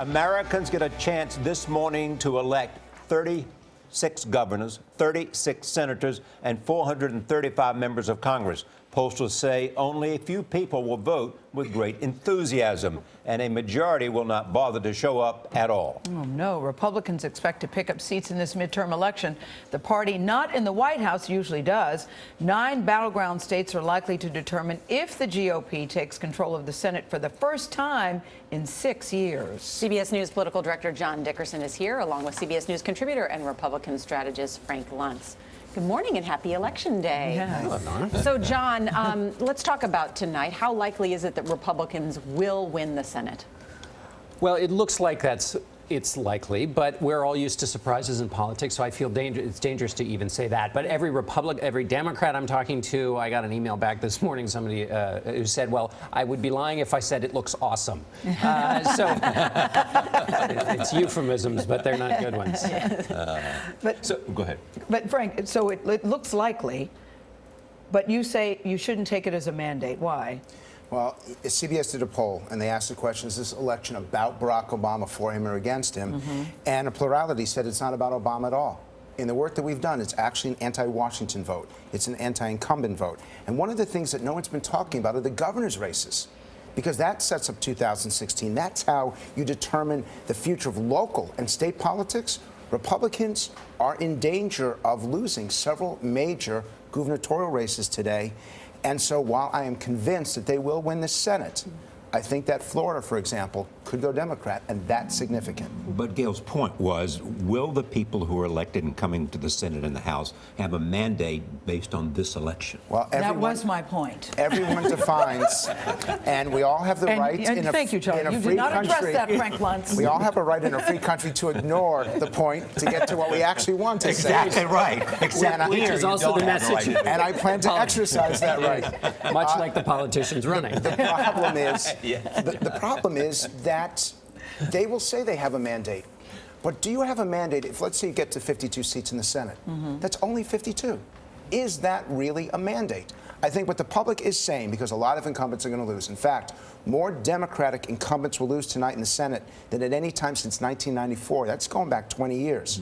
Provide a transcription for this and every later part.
Americans get a chance this morning to elect 36 governors, 36 senators, and 435 members of Congress. Pollsters say only a few people will vote with great enthusiasm, and a majority will not bother to show up at all. Oh, no. Republicans expect to pick up seats in this midterm election. The party not in the White House usually does. 9 battleground states are likely to determine if the GOP takes control of the Senate for the first time in 6 years. CBS News political director John Dickerson is here, along with CBS News contributor and Republican strategist Frank Luntz. Good morning and happy Election Day. Yes. So, John, let's talk about tonight. How likely is it that Republicans will win the Senate? Well, it looks like it's likely, but we're all used to surprises in politics, so I feel it's dangerous to even say that. But every Democrat I'm talking to, I got an email back this morning, somebody who said, well, I would be lying if I said it looks awesome. So it's euphemisms, but they're not good ones. Go ahead. But, Frank, so it looks likely, but you say you shouldn't take it as a mandate. Why? Well, CBS did a poll, and they asked the question, is this election about Barack Obama, for him or against him? And a plurality said it's not about Obama at all. In the work that we've done, it's actually an anti-Washington vote. It's an anti-incumbent vote. And one of the things that no one's been talking about are the governor's races, because that sets up 2016. That's how you determine the future of local and state politics. Republicans are in danger of losing several major gubernatorial races today. And so while I am convinced that they will win the Senate, I think that Florida, for example, could go Democrat, and that's significant. But Gail's point was, will the people who are elected and coming to the Senate and the House have a mandate based on this election? Well, That was my point. Everyone defines, and we all have the right in a thank you, Charlie. in a You free did not country. address that, Frank Luntz. We all have a right in a free country to ignore the point to get to what we actually want to say. Exactly right. Except Which is also the message. And I plan to exercise that right. Much like the politicians running. The problem is, the problem is that they will say they have a mandate. But do you have a mandate if, let's say, you get to 52 seats in the Senate? That's only 52. Is that really a mandate? I think what the public is saying, because a lot of incumbents are going to lose. In fact, more Democratic incumbents will lose tonight in the Senate than at any time since 1994. That's going back 20 years.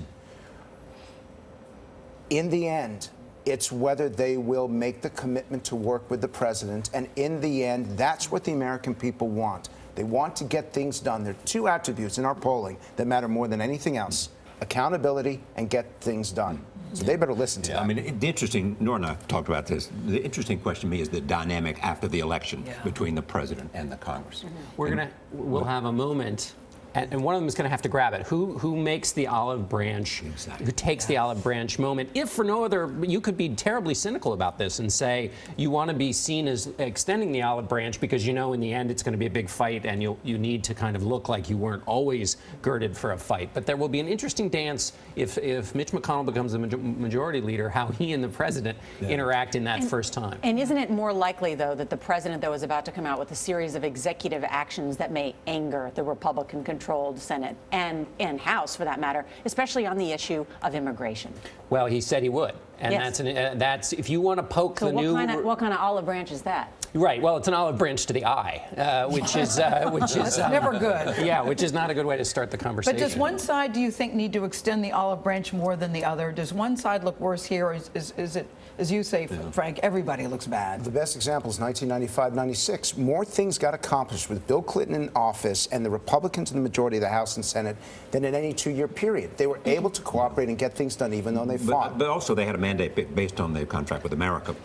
In the end, it's whether they will make the commitment to work with the president. And in the end, that's what the American people want. They want to get things done. There are 2 attributes in our polling that matter more than anything else: accountability and get things done. So they better listen to that. I mean, the interesting, Nora and I have talked about this. The interesting question to me is the dynamic after the election between the president and the Congress. We'll have a moment. And one of them is going to have to grab it. Who makes the olive branch? Exactly. Who takes the olive branch moment? If for no other, you could be terribly cynical about this and say you want to be seen as extending the olive branch because you know in the end it's going to be a big fight and you need to kind of look like you weren't always girded for a fight. But there will be an interesting dance if Mitch McConnell becomes the majority leader, how he and the president interact in that first time. And isn't it more likely, though, that the president, though, is about to come out with a series of executive actions that may anger the Republican-controlled Senate and House, for that matter, especially on the issue of immigration? Well, he said he would, and that's if you want to poke the new. What kind of olive branch is that? Right. Well, it's an olive branch to the eye, which is Never good. Yeah, which is not a good way to start the conversation. But does one side, do you think, need to extend the olive branch more than the other? Does one side look worse here, or is it, as you say, Frank, everybody looks bad? The best example is 1995-96. More things got accomplished with Bill Clinton in office and the Republicans in the majority of the House and Senate than in any 2-year period. They were able to cooperate and get things done, even though they fought. But also they had a mandate based on their contract with America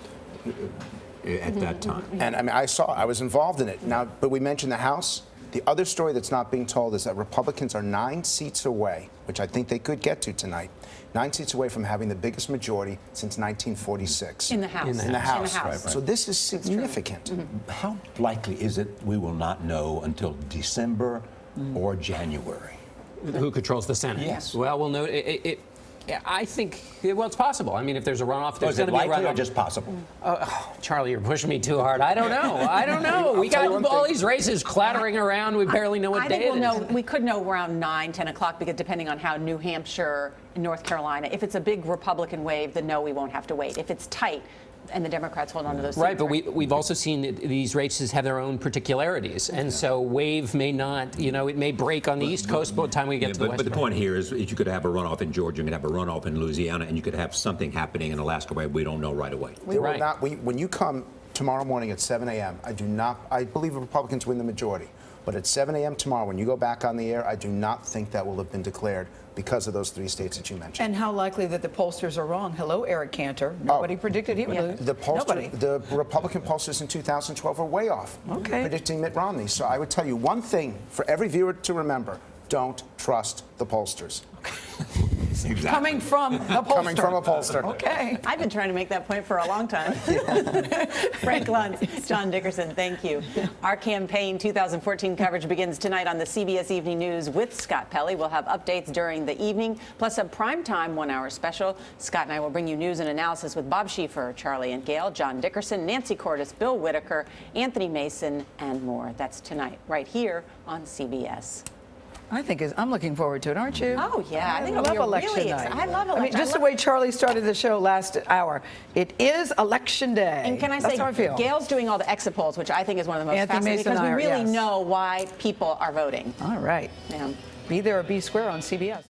at that time. And I mean, I was involved in it. Now, but we mentioned the House. The other story that's not being told is that Republicans are 9 seats away, which I think they could get to tonight, 9 seats away from having the biggest majority since 1946. In the House. In the House. Right. So this is significant. How likely is it we will not know until December or January? Who controls the Senate? Yes. Well, we'll know. I think, well, it's possible. I mean, if there's a runoff, there's Is it going to be a likely runoff. or just possible? Charlie, you're pushing me too hard. I don't know. We got all these races clattering around. We barely know what day it is. We could know around 9, 10 o'clock, because depending on how New Hampshire and North Carolina, if it's a big Republican wave, then no, we won't have to wait. If it's tight, the Democrats hold on to those seats. Right, but we've also seen that these races have their own particularities, and so wave may not, it may break on the East Coast by the time we get to the West. But the point here is you could have a runoff in Georgia, you could have a runoff in Louisiana, and you could have something happening in Alaska where we don't know right away. We will not. When you come tomorrow morning at 7 a.m., I believe the Republicans win the majority. But at 7 a.m. tomorrow, when you go back on the air, I do not think that will have been declared because of those 3 states that you mentioned. And how likely that the pollsters are wrong? Hello, Eric Cantor. Nobody predicted he would lose. The Republican pollsters in 2012 were way off, predicting Mitt Romney. So I would tell you one thing for every viewer to remember: don't trust the pollsters. Exactly. Coming from a pollster. Coming from a pollster. Okay. I've been trying to make that point for a long time. Frank Luntz, John Dickerson, thank you. Our campaign 2014 coverage begins tonight on the CBS Evening News with Scott Pelley. We'll have updates during the evening, plus a primetime 1-hour special. Scott and I will bring you news and analysis with Bob Schieffer, Charlie and Gail, John Dickerson, Nancy Cordes, Bill Whitaker, Anthony Mason, and more. That's tonight, right here on CBS. I'm looking forward to it, aren't you? Oh, yeah. I love election night. I love election. I mean, just the way Charlie started the show last hour. It is election day. And can I That's say, how I feel. Gail's doing all the exit polls, which I think is one of the most Anthony fascinating Mason because we and I are, really yes. know why people are voting. All right. Yeah. Be there or be square on CBS.